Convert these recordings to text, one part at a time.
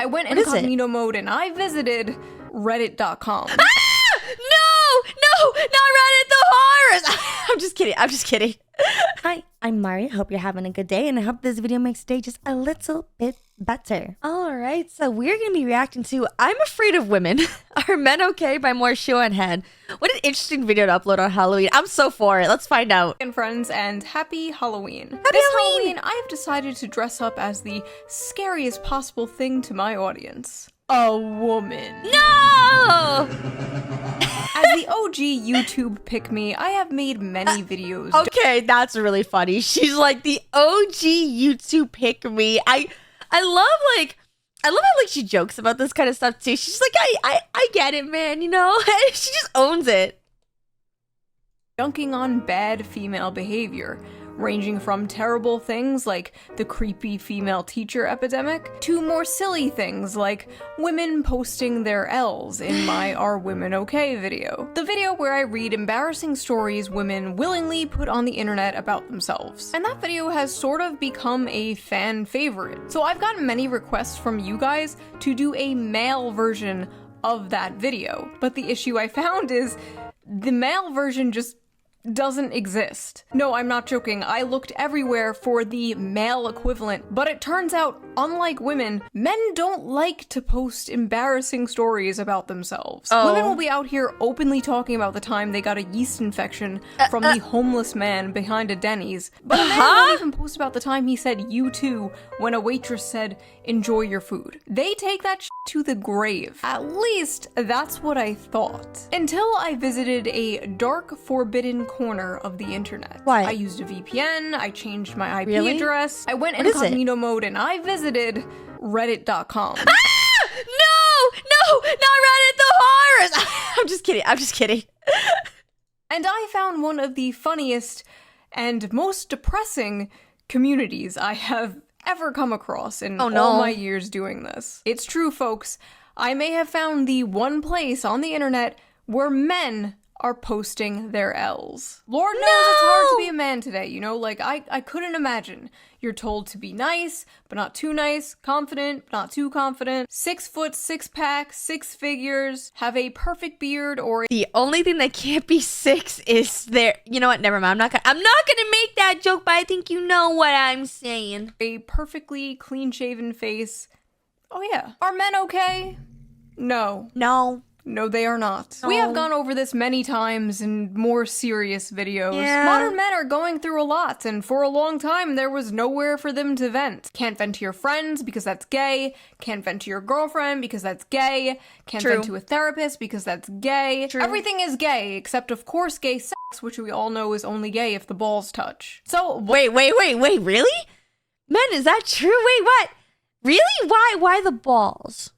I went What is it? incognito mode and I visited reddit.com. Ah! No, not Reddit, the horrors. I'm just kidding. Hi, I'm Mari. Hope you're having a good day, and I hope this video makes today just a little bit better. All right, so we're gonna be reacting to "I'm Afraid of Women." Are Men Okay by more Shoe0nHead. What an interesting video to upload on Halloween. I'm so for it. Let's find out. And friends, and happy Halloween. Happy Halloween! I have decided to dress up as the scariest possible thing to my audience. A woman. No! As the OG YouTube pick-me, I have made many videos. Okay, that's really funny. She's like the OG YouTube pick-me. I love how like she jokes about this kind of stuff too. She's like, I get it, man, you know? She just owns it. Dunking on bad female behavior, ranging from terrible things like the creepy female teacher epidemic, to more silly things like women posting their L's in my Are Women Okay video. The video where I read embarrassing stories women willingly put on the internet about themselves. And that video has sort of become a fan favorite. So I've gotten many requests from you guys to do a male version of that video. But the issue I found is the male version just doesn't exist. No, I'm not joking. I looked everywhere for the male equivalent, but it turns out, unlike women, men don't like to post embarrassing stories about themselves. Women will be out here openly talking about the time they got a yeast infection from the homeless man behind a Denny's, but a man won't even post about the time he said "you too" when a waitress said "enjoy your food." They take that shit to the grave. At least, that's what I thought. Until I visited a dark, forbidden corner of the internet. What? I used a VPN, I changed my IP Really? address, I went What is it? incognito mode, and I visited reddit.com. Ah! No, not Reddit, the horrors. I'm just kidding. And I found one of the funniest and most depressing communities I have ever come across in all my years doing this. It's true, folks. I may have found the one place on the internet where men are posting their L's. Lord knows it's hard to be a man today, you know? Like, I couldn't imagine. You're told to be nice, but not too nice, confident, but not too confident, 6 foot, 6 pack, 6 figures, have a perfect beard, or The only thing that can't be 6 is there. You know what? Never mind. I'm not gonna make that joke, but I think you know what I'm saying. a perfectly clean-shaven face. Oh yeah. Are men okay? No. No, they are not. We have gone over this many times in more serious videos. Yeah. Modern men are going through a lot, and for a long time there was nowhere for them to vent. Can't vent to your friends because that's gay. Can't vent to your girlfriend because that's gay. Can't vent to a therapist because that's gay. Everything is gay, except of course gay sex, which we all know is only gay if the balls touch. So Wait, really? Men, is that true? Wait, what? Really? Why the balls?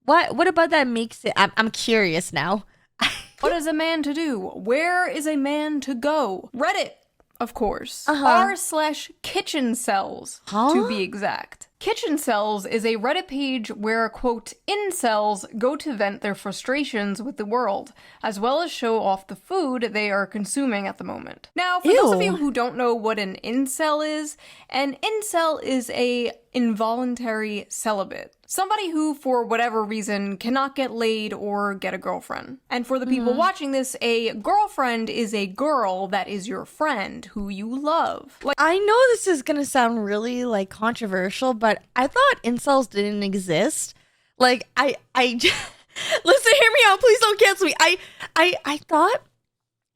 What about that makes it? I'm curious now. what is a man to do? Where is a man to go? Reddit, of course. r/kitchen cells, to be exact. Kitchen Cells is a Reddit page where, quote, incels go to vent their frustrations with the world, as well as show off the food they are consuming at the moment. Now, for those of you who don't know what an incel is a involuntary celibate. Somebody who, for whatever reason, cannot get laid or get a girlfriend. And for the people watching this, a girlfriend is a girl that is your friend, who you love. Like, I know this is gonna sound really like controversial, but I thought incels didn't exist. Like I listen, hear me out, please don't cancel me. I thought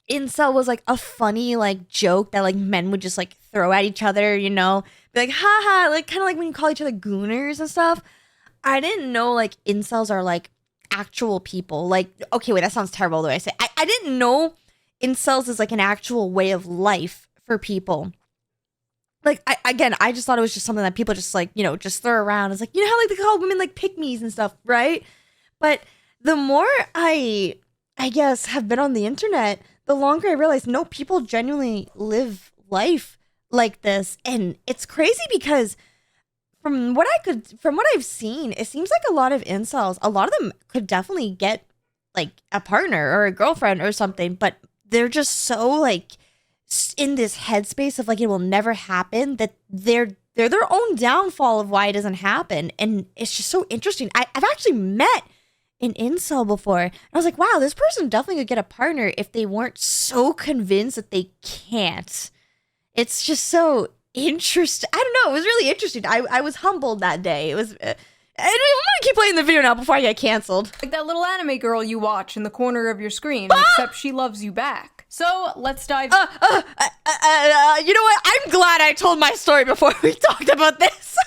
incel was like a funny like joke that like men would just like throw at each other, you know, be like haha, like kind of like when you call each other gooners and stuff. I didn't know like incels are like actual people. Like, okay, wait, that sounds terrible the way I say it. I didn't know incels is like an actual way of life for people. Like, I just thought it was just something that people just like, you know, just throw around. It's like, you know how like they call women like pick-me's and stuff, right? But the more I guess have been on the internet, the longer I realize no, people genuinely live life like this. And it's crazy because from what I've seen, it seems like a lot of incels, a lot of them could definitely get like a partner or a girlfriend or something, but they're just so like in this headspace of like it will never happen that they're they're their own downfall of why it doesn't happen. And it's just so interesting. I've actually met an incel before. And I was like, wow, this person definitely could get a partner if they weren't so convinced that they can't. It's just so interesting. I don't know. It was really interesting. I was humbled that day. It was... I'm gonna keep playing the video now before I get canceled. Like that little anime girl you watch in the corner of your screen, except she loves you back. So let's dive. You know what? I'm glad I told my story before we talked about this.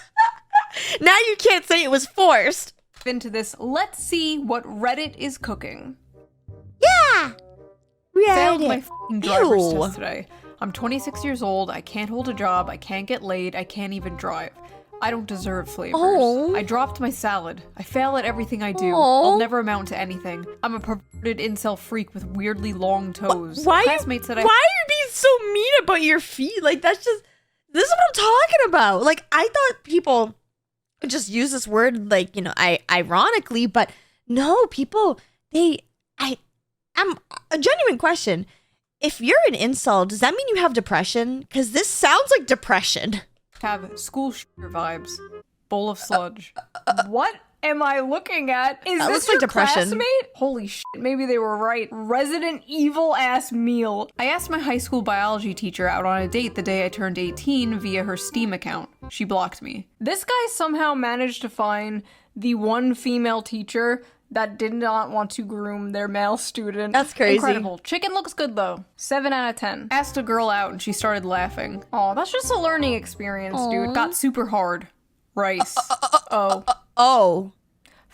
Now you can't say it was forced. Into this. Let's see what Reddit is cooking. Yeah. Failed my f***ing driver's Ew. test today. I'm 26 years old. I can't hold a job. I can't get laid. I can't even drive. I don't deserve flavors. Oh. I dropped my salad. I fail at everything I do. Oh. I'll never amount to anything. I'm a perverted incel freak with weirdly long toes. Why Classmates said are you being so mean about your feet? Like, this is what I'm talking about. Like, I thought people just use this word, like, you know, ironically, but no, people, I'm a genuine question. If you're an incel, does that mean you have depression? Because this sounds like depression. have school shooter vibes. Bowl of sludge. What am I looking at? Is That this looks like your depression. classmate? Holy shit, maybe they were right. Resident Evil ass meal. I asked my high school biology teacher out on a date the day I turned 18 via her Steam account. She blocked me. This guy somehow managed to find the one female teacher that did not want to groom their male student. That's crazy. Incredible. Chicken looks good though. 7 out of 10. Asked a girl out and she started laughing. Oh, that's just a learning experience, dude. Got super hard. Rice. Oh.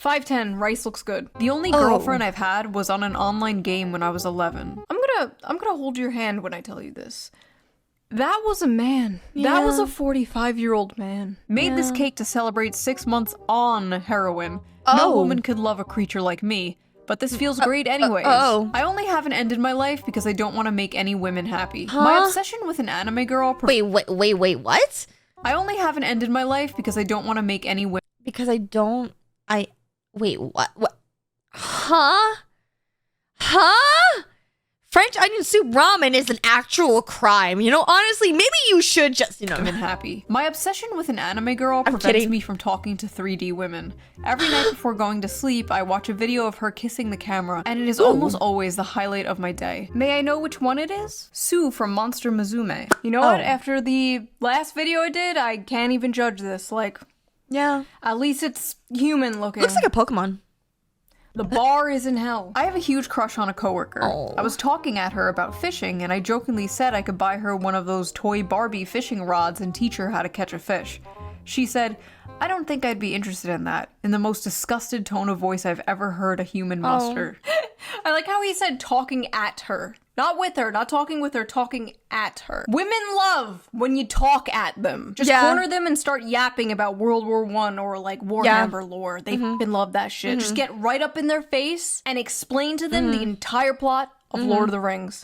5'10", rice looks good. The only girlfriend I've had was on an online game when I was 11. I'm gonna hold your hand when I tell you this. That was a man. That was a 45-year-old man. Made this cake to celebrate 6 months on heroin. No woman could love a creature like me, but this feels great anyways. I only haven't ended my life because I don't want to make any women happy. My obsession with an anime girl... Wait, what? I only haven't ended my life because I don't want to make any women... Because wait, what? Huh? French onion soup ramen is an actual crime. You know, honestly, maybe you should just, you know. women happy. My obsession with an anime girl prevents me from talking to 3D women. Every night before going to sleep, I watch a video of her kissing the camera, and it is almost always the highlight of my day. May I know which one it is? Sue from Monster Musume. You know what? After the last video I did, I can't even judge this. Like, Yeah. at least it's human looking. Looks like a Pokemon. The bar is in hell. I have a huge crush on a coworker. Oh. I was talking at her about fishing, and I jokingly said I could buy her one of those toy Barbie fishing rods and teach her how to catch a fish. She said, I don't think I'd be interested in that, in the most disgusted tone of voice I've ever heard a human muster. I like how he said talking at her. Not with her, not talking with her, talking at her. Women love when you talk at them. Just corner them and start yapping about World War I or like Warhammer lore. They f***ing love that shit. Just get right up in their face and explain to them the entire plot of Lord of the Rings.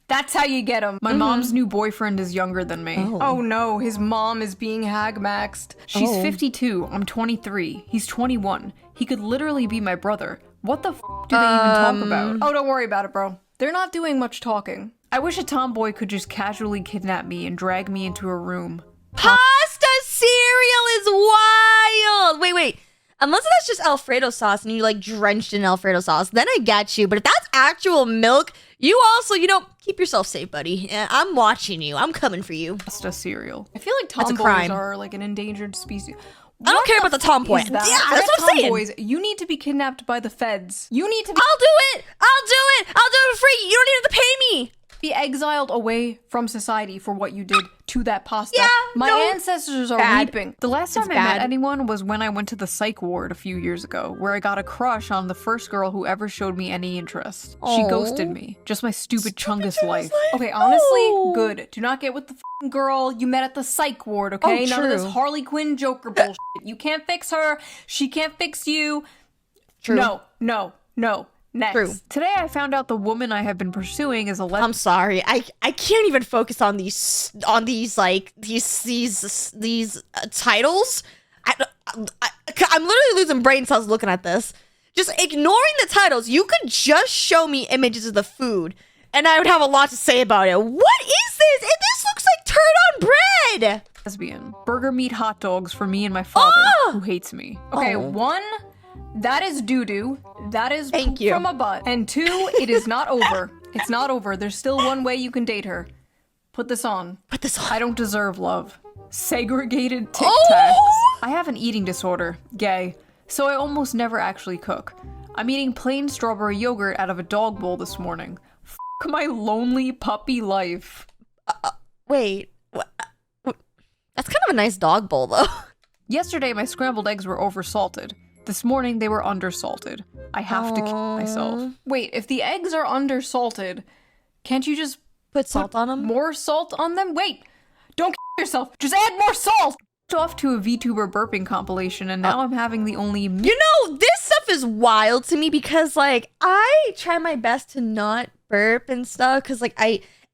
That's how you get them. My mom's new boyfriend is younger than me. Oh no, his mom is being hag-maxed. She's 52, I'm 23, he's 21. He could literally be my brother. What the f*** do they even talk about? Oh, don't worry about it, bro. They're not doing much talking. I wish a tomboy could just casually kidnap me and drag me into a room. Pasta cereal is wild! Wait. Unless that's just Alfredo sauce and you like drenched in Alfredo sauce, then I get you. But if that's actual milk, you also, you know, keep yourself safe, buddy. I'm watching you. I'm coming for you. Pasta cereal. I feel like That's a tomboys crime. are like an endangered species. I don't care about the tomboy. Is that? Yeah, that's what I'm saying. Tomboys, you need to be kidnapped by the feds. You need to I'll do it for free. You don't even have to pay me. be exiled away from society for what you did to that pasta. Yeah, My no. ancestors are Bad. weeping. The last time I met anyone was when I went to the psych ward a few years ago, where I got a crush on the first girl who ever showed me any interest. She ghosted me. Just my stupid Chungus life. Okay, honestly, good. Do not get with the f***ing girl you met at the psych ward, okay? None of this true. Harley Quinn Joker bullshit. You can't fix her. She can't fix you. True. No. Next. True. Today I found out the woman I have been pursuing is a lesbian. I'm sorry. I can't even focus on these titles. I'm literally losing brain cells looking at this. Just ignoring the titles, you could just show me images of the food, and I would have a lot to say about it. What is this? This looks like turd on bread. lesbian. Burger meat hot dogs for me and my father, who hates me. Okay, 1, that is doo-doo. That is Thank poop you. from a butt. And 2, it is not over. It's not over. There's still one way you can date her. Put this on. Put this on. I don't deserve love. Segregated Tic Tacs. I have an eating disorder. Gay. So I almost never actually cook. I'm eating plain strawberry yogurt out of a dog bowl this morning. F*** my lonely puppy life. Wait. That's kind of a nice dog bowl, though. Yesterday, my scrambled eggs were oversalted. This morning, they were undersalted. I have to kill myself. Wait, if the eggs are undersalted, can't you just Put salt on them? more salt on them? Wait, don't kill yourself. Just add more salt. Off to a VTuber burping compilation, and now I'm having the only. You know, this stuff is wild to me because, like, I try my best to not burp and stuff because, like,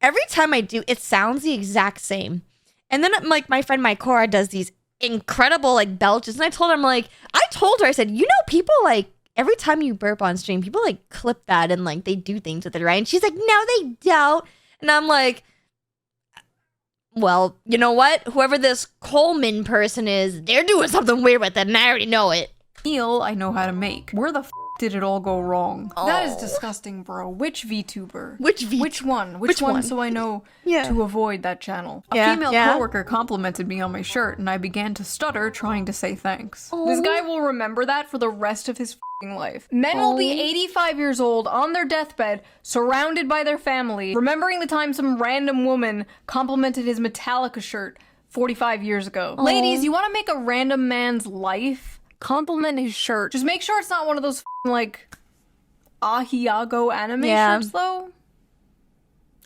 every time I do, it sounds the exact same. And then, like, my friend Mycora does these incredible, like, belches, and I told her, I said, you know, people, like, every time you burp on stream, people, like, clip that and, like, they do things with it, right? And she's like, no, they don't. And I'm like, well, you know what? Whoever this Coleman person is, they're doing something weird with it, and I already know it. Meal I know how to make. Where the f did it all go wrong? That is disgusting, bro. Which VTuber? Which one? Which one? So I know to avoid that channel. A female coworker complimented me on my shirt, and I began to stutter trying to say thanks. This guy will remember that for the rest of his f***ing life. Men will be 85 years old on their deathbed, surrounded by their family, remembering the time some random woman complimented his Metallica shirt 45 years ago. Ladies, you want to make a random man's life? Compliment his shirt. Just make sure it's not one of those like Ahiago anime shirts though.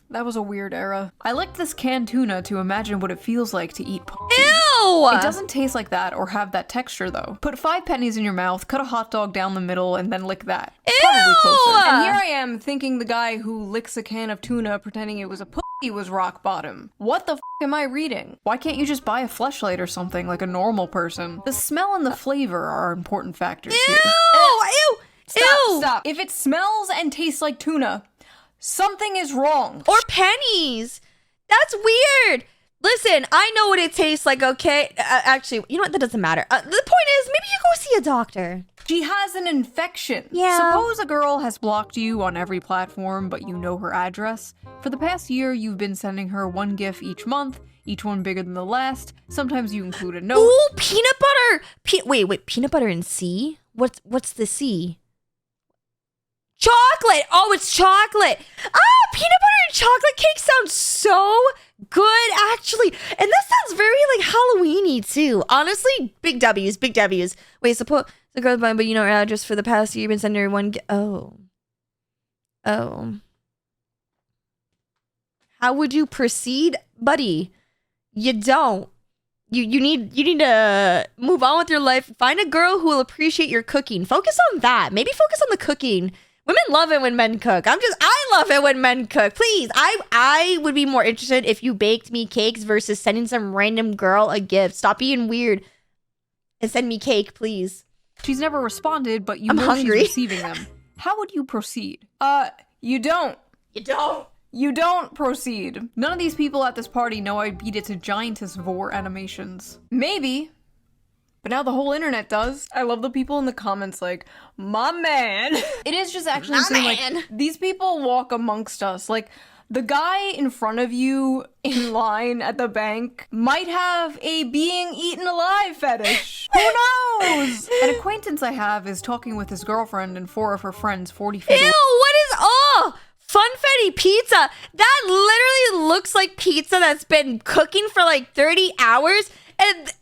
That was a weird era. I licked this canned tuna to imagine what it feels like to eat pussy. Ew! It doesn't taste like that or have that texture though. Put 5 pennies in your mouth, cut a hot dog down the middle, and then lick that. Ew! Probably closer. And here I am thinking the guy who licks a can of tuna pretending it was a pussy was rock bottom. What the f am I reading? Why can't you just buy a fleshlight or something like a normal person? The smell and the flavor are important factors here. Ew! Stop. If it smells and tastes like tuna, something is wrong. Or pennies. That's weird. Listen, I know what it tastes like, okay? Actually, you know what? That doesn't matter. The point is, maybe you go see a doctor. She has an infection. Yeah. Suppose a girl has blocked you on every platform, but you know her address. For the past year, you've been sending her one GIF each month, each one bigger than the last. Sometimes you include a note. Ooh, peanut butter. Wait, peanut butter and C? What's the C? Chocolate. Oh, it's chocolate. Peanut butter and chocolate cake sounds so good, actually. And that sounds very, like, Halloween-y, too. Honestly, big W's, big W's. Wait, suppose the girl's mine, but you know her address for the past year. You've been sending her one. Oh. How would you proceed, buddy? You don't. You need to move on with your life. Find a girl who will appreciate your cooking. Focus on that. Maybe focus on the cooking. Women love it when men cook. I love it when men cook. Please, I would be more interested if you baked me cakes versus sending some random girl a gift. Stop being weird and send me cake, please. She's never responded, but I'm hungry. She's receiving them. How would you proceed? You don't. You don't proceed. None of these people at this party know I beat it to giantess vor animations. Maybe. But now the whole internet does. I love the people in the comments like, my man. It is just actually insane, like, these people walk amongst us. Like, the guy in front of you in line at the bank might have a being eaten alive fetish. Who knows? An acquaintance I have is talking with his girlfriend and 4 of her friends 40 feet away. What is, funfetti pizza. That literally looks like pizza that's been cooking for like 30 hours. And then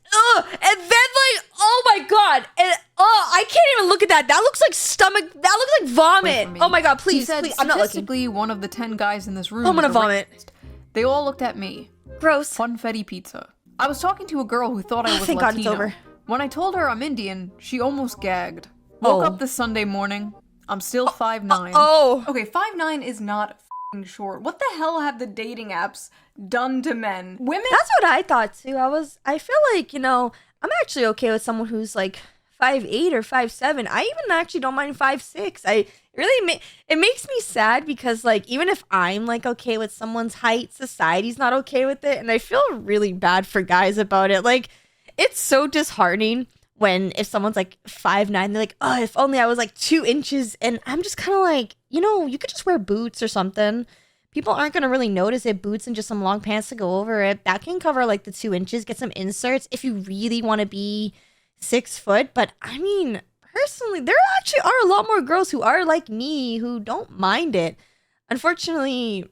like, oh my god, I can't even look at that. That looks like stomach. That looks like vomit. Oh my god, please, please. I'm not looking. Statistically, one of the 10 guys in this room. I'm gonna vomit. They all looked at me. Gross. Funfetti pizza. I was talking to a girl who thought I was thank Latino. God it's over. When I told her I'm Indian, she almost gagged. Woke up this Sunday morning. I'm still 5'9". Okay, 5'9" is not f***ing short. What the hell have the dating apps done to men? Women. That's what I thought too. I feel like, I'm actually okay with someone who's like 5'8" or 5'7". I even actually don't mind 5'6". It makes me sad because like even if I'm like okay with someone's height, society's not okay with it, and I feel really bad for guys about it. Like it's so disheartening when if someone's like 5'9", they're like, oh, if only I was like 2 inches, and I'm just kind of like, you could just wear boots or something. People aren't gonna really notice it. Boots and just some long pants to go over it. That can cover like the 2 inches. Get some inserts if you really want to be 6 foot. But I mean, personally, there actually are a lot more girls who are like me who don't mind it. Unfortunately,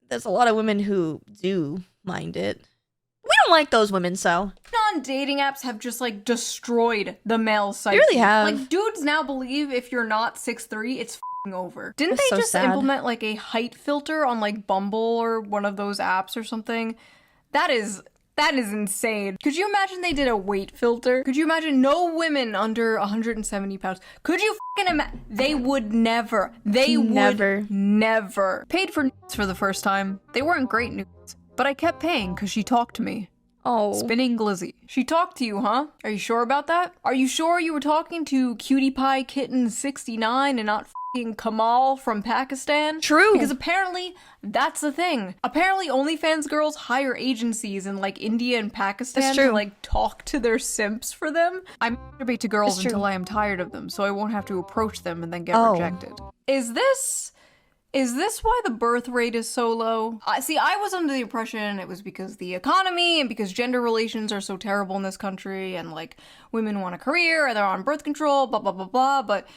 there's a lot of women who do mind it. We don't like those women, so. Non-dating apps have just like destroyed the male psyche. They really have. Like dudes now believe if you're not 6'3", it's over. Didn't That's they so just sad. implement like a height filter on like Bumble or one of those apps or something? That is insane. Could you imagine they did a weight filter? Could you imagine no women under 170 pounds? Could you fucking imagine? They would never. They Never. would never. Paid for nudes for the first time. They weren't great nudes, but I kept paying because she talked to me. Oh. Spinning Glizzy. She talked to you, huh? Are you sure about that? Are you sure you were talking to Cutie Pie Kitten 69 and not fucking Kamal from Pakistan? True. Because apparently that's the thing. Apparently OnlyFans girls hire agencies in like India and Pakistan That's true. to like talk to their simps for them. I masturbate to girls That's true. until I am tired of them, so I won't have to approach them and then get Oh. rejected. Is this why the birth rate is so low? See, I was under the impression it was because the economy and because gender relations are so terrible in this country and, like, women want a career and they're on birth control, blah, blah, blah, blah, but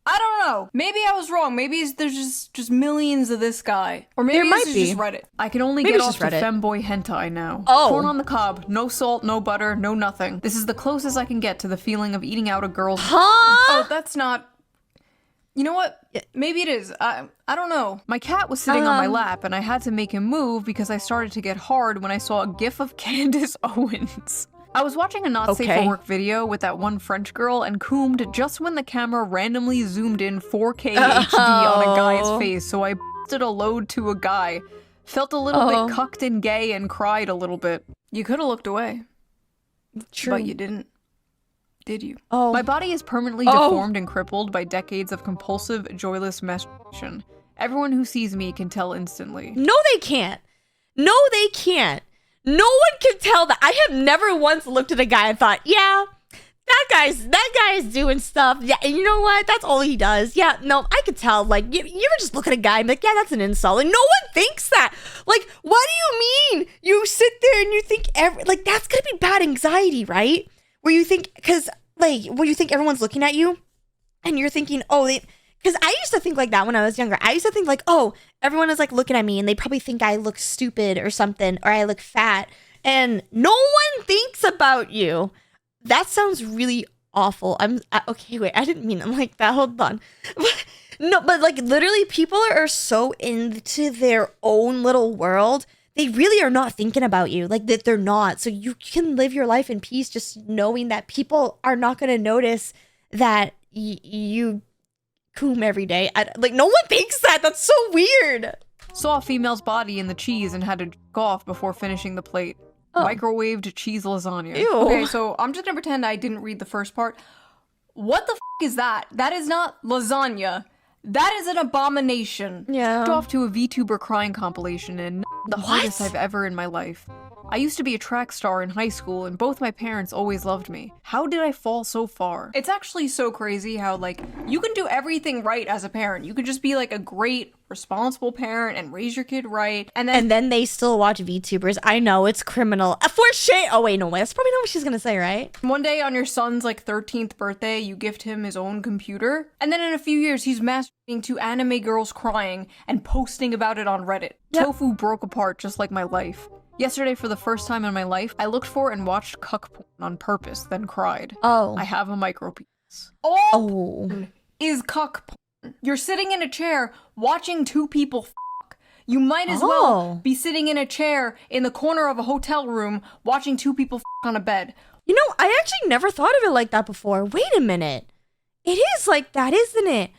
I don't know. Maybe I was wrong. Maybe there's just millions of this guy. Or maybe There might this is be. just Reddit. I can only Maybe get it's off just to Reddit. femboy hentai now. Oh. Corn on the cob, no salt, no butter, no nothing. This is the closest I can get to the feeling of eating out a girl's... Huh? Oh, that's not... You know what? Maybe it is. I don't know. My cat was sitting on my lap, and I had to make him move because I started to get hard when I saw a gif of Candace Owens. I was watching a not safe for work video with that one French girl and coomed just when the camera randomly zoomed in 4K HD on a guy's face, so I busted a load to a guy. Felt a little bit cucked and gay and cried a little bit. You could have looked away. True. But you didn't. Did you? Oh. My body is permanently deformed and crippled by decades of compulsive, joyless masturbation. Everyone who sees me can tell instantly. No, they can't. No, they can't. No one can tell that. I have never once looked at a guy and thought, yeah, that guy's doing stuff. Yeah, and you know what? That's all he does. Yeah, no, I could tell. Like, you ever just look at a guy and be like, yeah, that's an insult. And no one thinks that. Like, what do you mean? You sit there and you think like that's gonna be bad anxiety, right? Where you think, because like, where you think everyone's looking at you, and you're thinking, oh, because I used to think like that when I was younger. I used to think like, oh, everyone is like looking at me, and they probably think I look stupid or something, or I look fat, and no one thinks about you. That sounds really awful. Okay, wait, I didn't mean it like that. Hold on. No, but like literally, people are so into their own little world. They really are not thinking about you, like that they're not. So you can live your life in peace just knowing that people are not going to notice that you coom every day. Like, no one thinks that. That's so weird. Saw a female's body in the cheese and had to jerk off before finishing the plate. Microwaved cheese lasagna. Ew. Okay, so I'm just gonna pretend I didn't read the first part. What the is that? That is not lasagna. That is an abomination. Yeah. Jerked off to a VTuber crying compilation and the hardest I've ever in my life. I used to be a track star in high school and both my parents always loved me. How did I fall so far? It's actually so crazy how like you can do everything right as a parent. You could just be like a great responsible parent and raise your kid right. And then they still watch VTubers. I know, it's criminal. For shame. Oh wait, no way. That's probably not what she's gonna say, right? one day on your son's like 13th birthday, you gift him his own computer. And then in a few years, he's masturbating to anime girls crying and posting about it on Reddit. Yep. Tofu broke apart just like my life. Yesterday, for the first time in my life, I looked for and watched cuck porn on purpose, then cried. Oh. I have a micro penis. Oh. Is cuck porn. You're sitting in a chair watching two people fuck. You might as well be sitting in a chair in the corner of a hotel room watching two people fuck on a bed. You know, I actually never thought of it like that before. Wait a minute. It is like that, isn't it?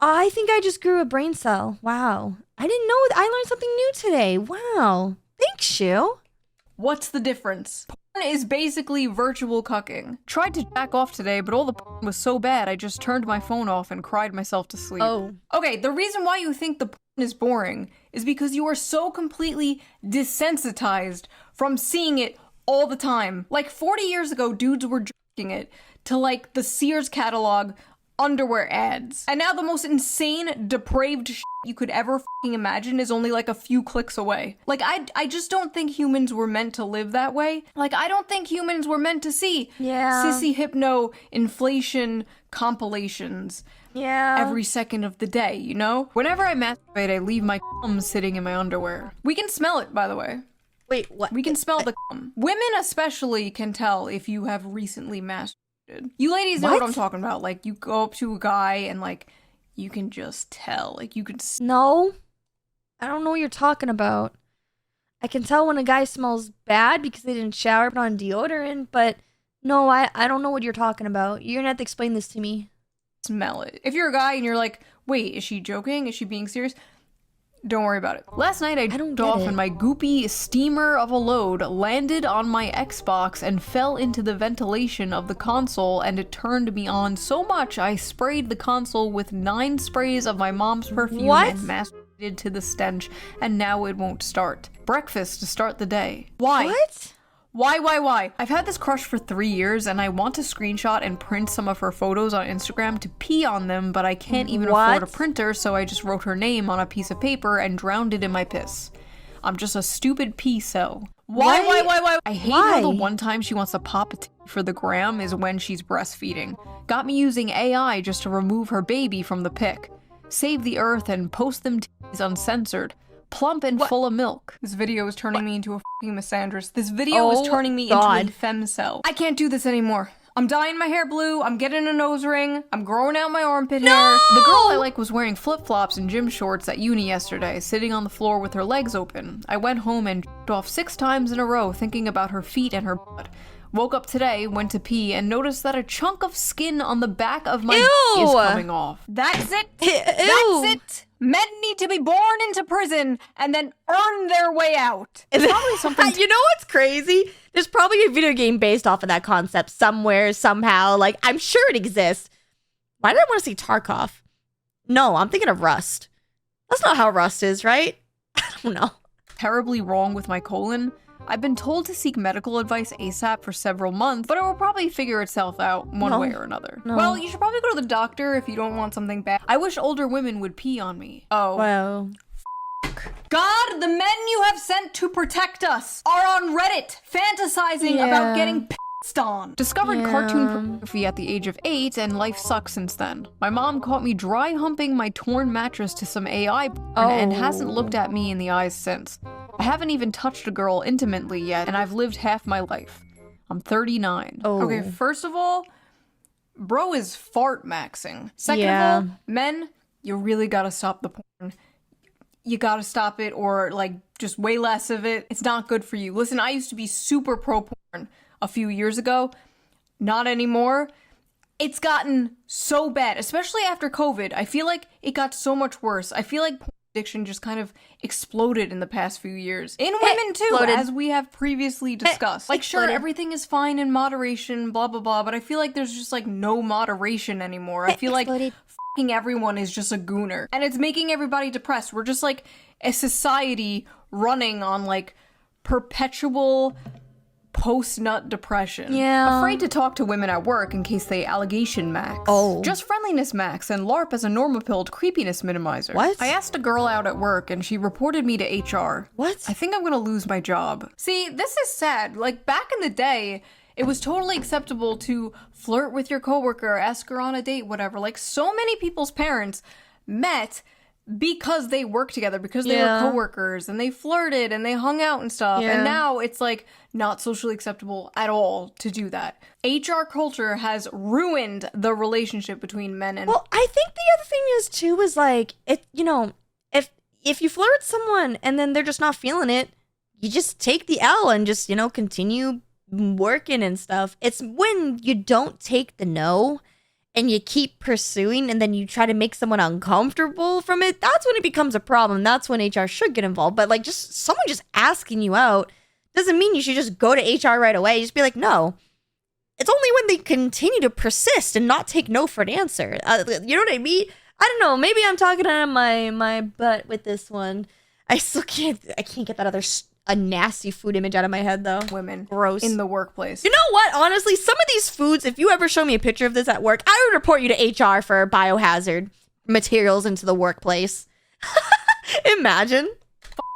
I think I just grew a brain cell. Wow. I didn't know. I learned something new today. Wow. Thanks, Shoe. What's the difference? is basically virtual cucking. Tried to jack off today, but all the porn was so bad I just turned my phone off and cried myself to sleep. Oh. Okay, the reason why you think the porn is boring is because you are so completely desensitized from seeing it all the time. Like 40 years ago, dudes were jerking it to like the Sears catalog underwear ads. And now the most insane, depraved shit you could ever fucking imagine is only like a few clicks away. Like, I just don't think humans were meant to live that way. Like, I don't think humans were meant to see sissy hypno inflation compilations every second of the day, you know? Whenever I masturbate, I leave my cum sitting in my underwear. We can smell it, by the way. Wait, what? We can smell the cum. Women especially can tell if you have recently masturbated. You ladies know what I'm talking about. Like, you go up to a guy and, like, you can just tell. Like, you can... No. I don't know what you're talking about. I can tell when a guy smells bad because they didn't shower, put on deodorant, but no, I don't know what you're talking about. You're gonna have to explain this to me. Smell it. If you're a guy and you're like, wait, is she joking? Is she being serious? Don't worry about it. Last night I jumped off and my goopy steamer of a load landed on my Xbox and fell into the ventilation of the console, and it turned me on so much I sprayed the console with 9 sprays of my mom's perfume and masturbated to the stench, and now it won't start. Breakfast to start the day. Why? What? Why? I've had this crush for 3 years and I want to screenshot and print some of her photos on Instagram to pee on them, but I can't even afford a printer, so I just wrote her name on a piece of paper and drowned it in my piss. I'm just a stupid pee cell. Why? I hate how the one time she wants to pop a titty for the gram is when she's breastfeeding. Got me using AI just to remove her baby from the pic. Save the earth and post them titties uncensored. Plump and full of milk. This video is turning me into a fucking misandrist. This video is turning me into a femcel. I can't do this anymore. I'm dyeing my hair blue, I'm getting a nose ring, I'm growing out my armpit hair. The girl I like was wearing flip-flops and gym shorts at uni yesterday, sitting on the floor with her legs open. I went home and jerked off 6 times in a row thinking about her feet and her butt. Woke up today, went to pee, and noticed that a chunk of skin on the back of my is coming off. That's it! That's it! Men need to be born into prison and then earn their way out. It's probably something... You know what's crazy? There's probably a video game based off of that concept somewhere, somehow. Like, I'm sure it exists. Why did I want to say Tarkov? No, I'm thinking of Rust. That's not how Rust is, right? I don't know. Terribly wrong with my colon. I've been told to seek medical advice ASAP for several months, but it will probably figure itself out one way or another. Well, you should probably go to the doctor if you don't want something bad. I wish older women would pee on me. Oh. Well. God, the men you have sent to protect us are on Reddit fantasizing about getting pissed on. Discovered cartoon pornography at the age of 8, and life sucks since then. My mom caught me dry humping my torn mattress to some AI porn and hasn't looked at me in the eyes since. I haven't even touched a girl intimately yet, and I've lived half my life. I'm 39. Okay, first of all, bro is fart maxing. Second of all, men, you really gotta stop the porn. You gotta stop it, or like just way less of it. It's not good for you. Listen, I used to be super pro porn a few years ago. Not anymore. It's gotten so bad, especially after COVID. I feel like it got so much worse. I feel like porn addiction just kind of exploded in the past few years. In women too, as we have previously discussed. Like, sure, everything is fine in moderation, blah, blah, blah, but I feel like there's just like no moderation anymore. I feel like fucking everyone is just a gooner. And it's making everybody depressed. We're just like a society running on like perpetual post-nut depression. Afraid to talk to women at work in case they allegation max. Just friendliness max and LARP as a normapilled creepiness minimizer. What? I asked a girl out at work and she reported me to HR. What? I think I'm gonna lose my job. See, this is sad. Like, back in the day, it was totally acceptable to flirt with your coworker, ask her on a date, whatever. Like, so many people's parents met because they worked together, because they were coworkers, and they flirted and they hung out and stuff. And now it's like not socially acceptable at all to do that. HR culture has ruined the relationship between men and Well, I think the other thing is too is like, if you flirt with someone and then they're just not feeling it, you just take the L and just, continue working and stuff. It's when you don't take the no and you keep pursuing and then you try to make someone uncomfortable from it, that's when it becomes a problem. That's when HR should get involved. But like, just someone just asking you out doesn't mean you should just go to HR right away. Just be like, no. It's only when they continue to persist and not take no for an answer. You know what I mean? I don't know. Maybe I'm talking out of my butt with this one. I can't get that a nasty food image out of my head, though. Women. Gross. In the workplace. You know what? Honestly, some of these foods, if you ever show me a picture of this at work, I would report you to HR for biohazard materials into the workplace. Imagine.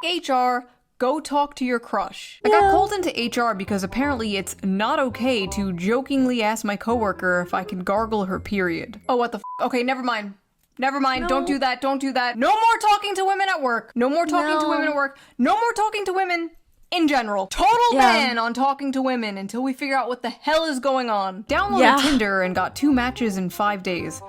HR, go talk to your crush. I got called into HR because apparently it's not okay to jokingly ask my coworker if I can gargle her period. Oh, what the f? Okay, never mind. Never mind. No. Don't do that. Don't do that. No more talking to women at work. No more talking to women at work. No more talking to women in general. Total ban on talking to women until we figure out what the hell is going on. Downloaded Tinder and got 2 matches in 5 days.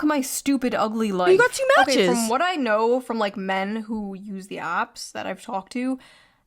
My stupid, ugly life. You got 2 matches. Okay, from what I know from like men who use the apps that I've talked to,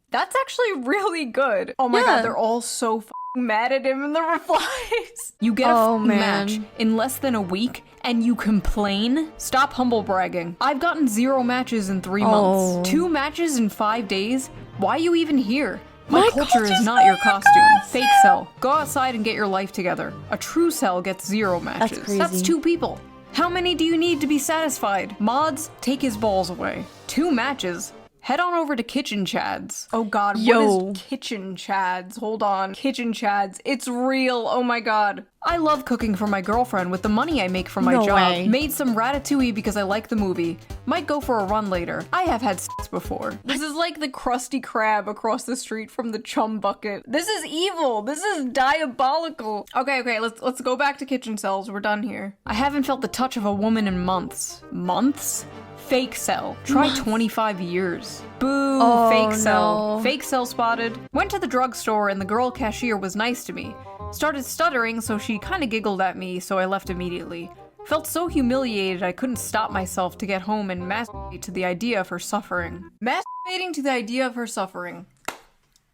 that's actually really good. Oh my god, they're all so mad at him in the replies. You get a match in less than a week and you complain? Stop humble bragging. I've gotten 0 matches in 3 months. 2 matches in 5 days? Why are you even here? My culture is not your costume. Fake cell. Go outside and get your life together. A true cell gets 0 matches. That's crazy. That's 2 people. How many do you need to be satisfied? Mods, take his balls away. 2 matches. Head on over to Kitchen Chads. Oh god, what is Kitchen Chads? Hold on. Kitchen Chads. It's real. Oh my god. I love cooking for my girlfriend with the money I make from my job. Made some ratatouille because I like the movie. Might go for a run later. I have had sex before. This is like the Krusty Krab across the street from the chum bucket. This is evil. This is diabolical. Okay, let's go back to kitchen cells. We're done here. I haven't felt the touch of a woman in months. Months? Fake cell. Try 25 years. Boo, fake cell. Fake cell spotted. Went to the drugstore and the girl cashier was nice to me. Started stuttering, so she kinda giggled at me, so I left immediately. Felt so humiliated I couldn't stop myself to get home and masturbate to the idea of her suffering. Masturbating to the idea of her suffering.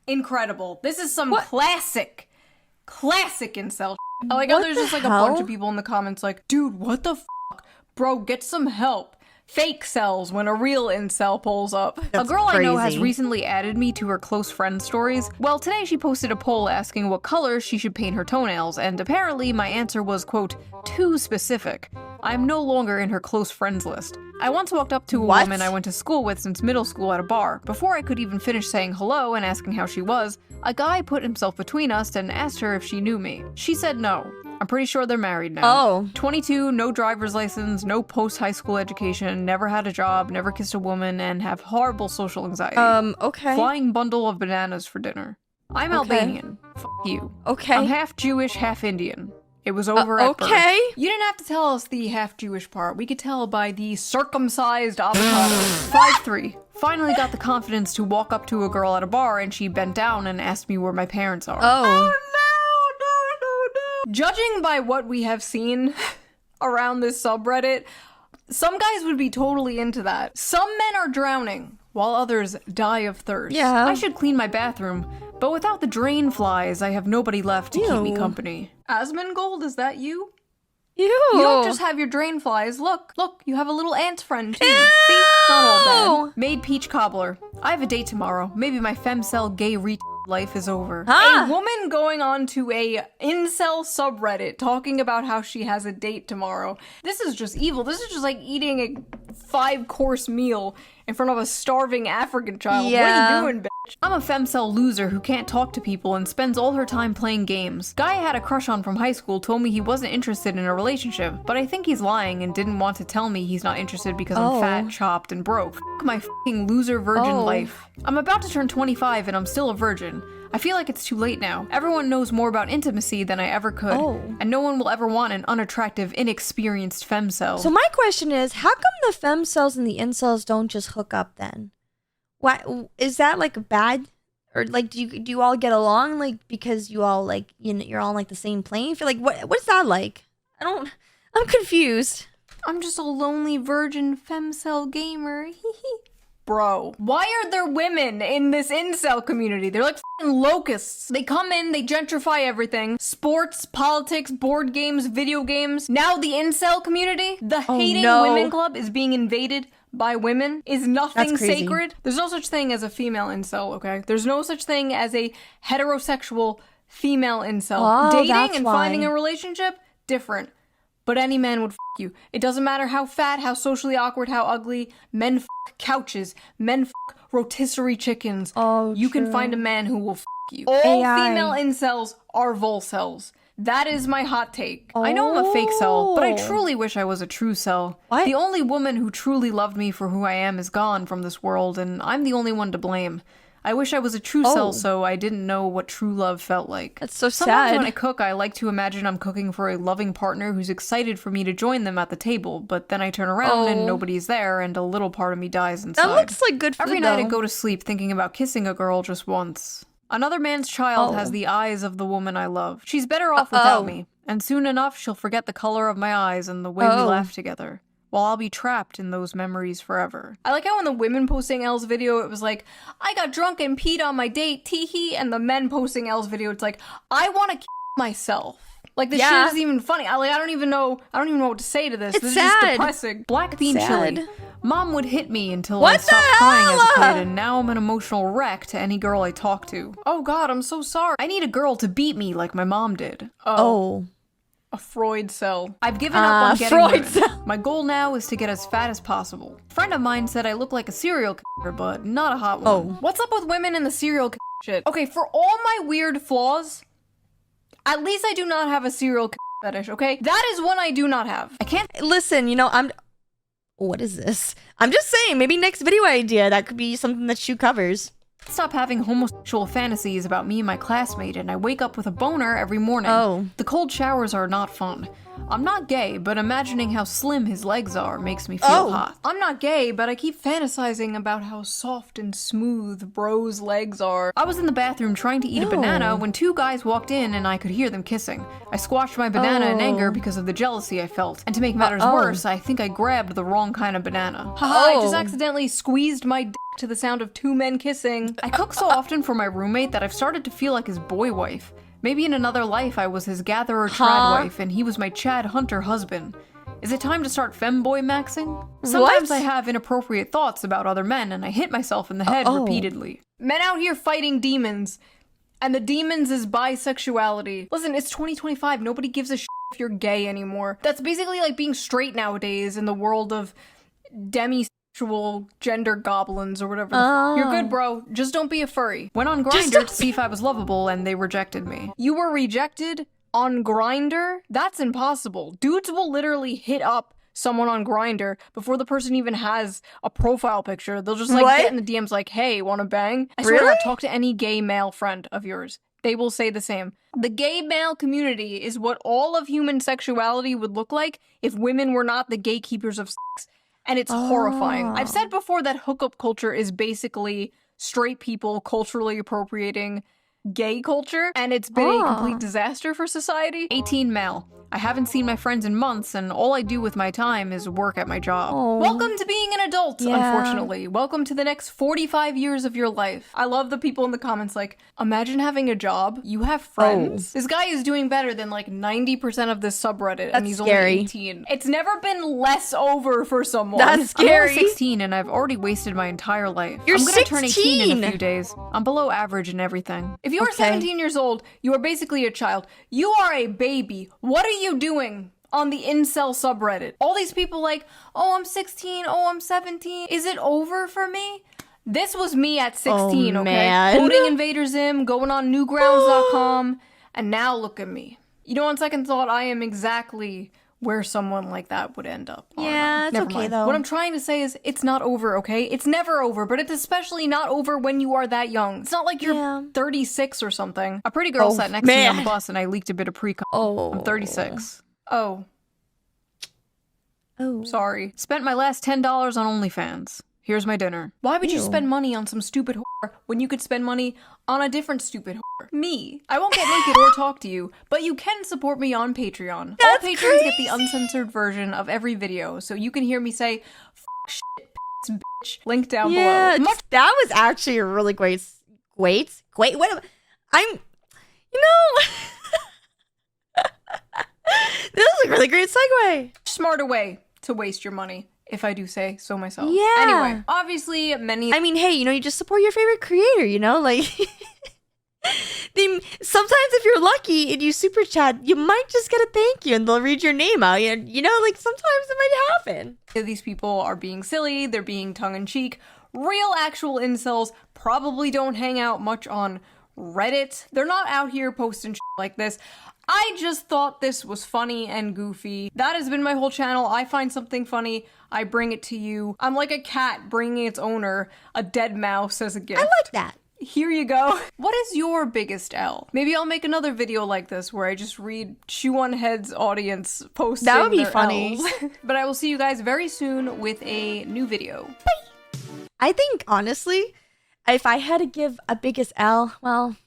Incredible. This is some classic incel. I like how there's just like a bunch of people in the comments like, dude, what the f***? Bro, get some help. Fake cells when a real incel pulls up. A girl I know has recently added me to her close friend stories. Well, today she posted a poll asking what color she should paint her toenails, and apparently my answer was, quote, too specific. I'm no longer in her close friends list. I once walked up to a woman I went to school with since middle school at a bar. Before I could even finish saying hello and asking how she was, a guy put himself between us and asked her if she knew me. She said no. I'm pretty sure they're married now. 22, no driver's license, no post-high school education, never had a job, never kissed a woman, and have horrible social anxiety. Flying bundle of bananas for dinner. I'm Albanian. F*** you. I'm half Jewish, half Indian. It was over at birth. You didn't have to tell us the half Jewish part. We could tell by the circumcised avocado. 5'3". Finally got the confidence to walk up to a girl at a bar and she bent down and asked me where my parents are. No. Judging by what we have seen around this subreddit, some guys would be totally into that. Some men are drowning, while others die of thirst. I should clean my bathroom, but without the drain flies, I have nobody left to keep me company. Asmongold, is that you? You don't just have your drain flies. Look, you have a little ant friend too. See? Not all bad. Made peach cobbler. I have a date tomorrow. Maybe my femcel gay life is over. A woman going on to a incel subreddit talking about how she has a date tomorrow. This is just evil. This is just like eating a 5-course meal in front of a starving African child. What are you doing, bitch? I'm a femcel loser who can't talk to people and spends all her time playing games. Guy I had a crush on from high school told me he wasn't interested in a relationship, but I think he's lying and didn't want to tell me he's not interested because I'm fat, chopped, and broke. F my f***ing loser virgin life. I'm about to turn 25 and I'm still a virgin. I feel like it's too late now. Everyone knows more about intimacy than I ever could. And no one will ever want an unattractive, inexperienced femcel. So my question is, how come the femcells and the incels don't just hook up then? Why is that like bad? Or like do you all get along like because you all like you're all like the same plane? Feel like what's that like? I'm confused. I'm just a lonely virgin femcel gamer. Bro, why are there women in this incel community? They're like f***ing locusts. They come in, they gentrify everything. Sports, politics, board games, video games. Now the incel community, the hating women club is being invaded by women is nothing That's crazy. sacred. There's no such thing as a female incel, okay? There's no such thing as a heterosexual female incel. Oh, Dating that's and why. finding a relationship, different. But any man would f you. It doesn't matter how fat, how socially awkward, how ugly. Men f couches. Men f rotisserie chickens. Oh, you can true. find a man who will f you. All AI. female incels are volcels. That is my hot take. I know I'm a fake cell, but I Oh. truly wish I was a true cell. What? The only woman who truly loved me for who I am is gone from this world, and I'm the only one to blame. I wish I was a true Oh. cell so I didn't know what true love felt like. That's so Sometimes sad. when I cook, I like to imagine I'm cooking for a loving partner who's excited for me to join them at the table, but then I turn around and Oh. nobody's there, and a little part of me dies inside. That looks like good food, Every night I though. go to sleep thinking about kissing a girl just once. Another man's child Oh. has the eyes of the woman I love. She's better off without Uh-oh. me, and soon enough she'll forget the color of my eyes and the way we Oh. laughed together, while I'll be trapped in those memories forever. I like how in the women posting Elle's video, it was like, I got drunk and peed on my date, teehee, and the men posting Elle's video, it's like, I want to kill myself. Like, this Yeah. shit isn't even funny. I don't even know what to say to this. It's This is sad. just depressing. Black bean sad. chili. Mom would hit me until What I stopped the crying as a hell? kid, and now I'm an emotional wreck to any girl I talk to. Oh god, I'm so sorry. I need a girl to beat me like my mom did. Oh. A Freud cell. I've given up on getting Freud women. cell. My goal now is to get as fat as possible. A friend of mine said I look like a serial killer, but not a hot one. Oh. What's up with women and the serial killer shit? Okay, for all my weird flaws, at least I do not have a serial killer fetish, okay? That is one I do not have. I can't Listen, you know, what is this? I'm just saying, maybe next video idea, that could be something that Shoe covers. stop having homosexual fantasies about me and my classmate, and I wake up with a boner every morning. Oh. The cold showers are not fun. I'm not gay, but imagining how slim his legs are makes me feel hot. I'm not gay, but I keep fantasizing about how soft and smooth bro's legs are. I was in the bathroom trying to eat a banana when two guys walked in and I could hear them kissing. I squashed my banana in anger because of the jealousy I felt. And to make matters worse, I think I grabbed the wrong kind of banana. Haha, I just accidentally squeezed my dick to the sound of two men kissing. I cook so often for my roommate that I've started to feel like his boy wife. Maybe in another life I was his gatherer trad wife and he was my Chad Hunter husband. Is it time to start femboy maxing? Sometimes I have inappropriate thoughts about other men and I hit myself in the head repeatedly. Men out here fighting demons. And the demons is bisexuality. Listen, it's 2025. Nobody gives a shit if you're gay anymore. That's basically like being straight nowadays in the world of demisexual gender goblins or whatever. You're good, bro. Just don't be a furry. Went on Grindr to see if I was lovable and they rejected me. You were rejected on Grindr? That's impossible. Dudes will literally hit up someone on Grindr before the person even has a profile picture. They'll just like get in the DMs like, hey, wanna bang? I swear to God, talk to any gay male friend of yours. They will say the same. The gay male community is what all of human sexuality would look like if women were not the gatekeepers of sex. And it's horrifying. I've said before that hookup culture is basically straight people culturally appropriating gay culture, and it's been a complete disaster for society. 18 male. I haven't seen my friends in months, and all I do with my time is work at my job. Welcome to being an adult, unfortunately. Welcome to the next 45 years of your life. I love the people in the comments like, imagine having a job, you have friends. This guy is doing better than like 90% of this subreddit, and he's scary. only 18. It's never been less over for someone. That's scary. I'm only 16 and I've already wasted my entire life. You're I'm gonna turn 18 in 16. a few days. I'm below average in everything. If you are 17 years old, you are basically a child. You are a baby. What are you doing on the incel subreddit? All these people like, oh, I'm 16, oh, I'm 17. Is it over for me? This was me at 16, okay? man. Quoting Invader Zim, going on newgrounds.com, and now look at me. You know, on second thought, I am exactly where someone like that would end up. Yeah, it's Never okay, mind. though. What I'm trying to say is it's not over, okay? It's never over, but it's especially not over when you are that young. It's not like you're 36 or something. A pretty girl sat next to me on the bus and I leaked a bit of pre-cum. I'm 36. Oh. Sorry. Spent my last $10 on OnlyFans. Here's my dinner. Why would you spend money on some stupid whore when you could spend money on a different stupid whore? Me. I won't get naked or talk to you, but you can support me on Patreon. All patrons get the uncensored version of every video, so you can hear me say, f shit, piss, bitch. Link down below. That was actually a really great, what I'm, you know, this is a really great segue. Smarter way to waste your money. if I do say so myself. Yeah. Anyway, obviously many... I mean, hey, you know, you just support your favorite creator, you know? Like, sometimes if you're lucky and you super chat, you might just get a thank you and they'll read your name out. You know, like, sometimes it might happen. These people are being silly, they're being tongue-in-cheek. Real actual incels probably don't hang out much on Reddit. They're not out here posting shit like this. I just thought this was funny and goofy. That has been my whole channel. I find something funny, I bring it to you. I'm like a cat bringing its owner a dead mouse as a gift. I like that. Here you go. What is your biggest L? Maybe I'll make another video like this where I just read Shoe0nHead's audience posting That would be their funny. Ls. But I will see you guys very soon with a new video. Bye. I think, honestly, if I had to give a biggest L, well,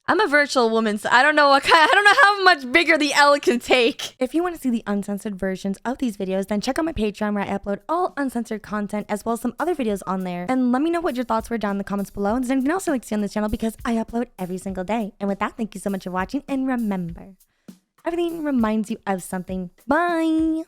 I'm a virtual woman, so I don't know how much bigger the L can take. If you want to see the uncensored versions of these videos, then check out my Patreon where I upload all uncensored content as well as some other videos on there. And let me know what your thoughts were down in the comments below. And there's anything else you'd like to see on this channel because I upload every single day. And with that, thank you so much for watching. And remember, everything reminds you of something. Bye.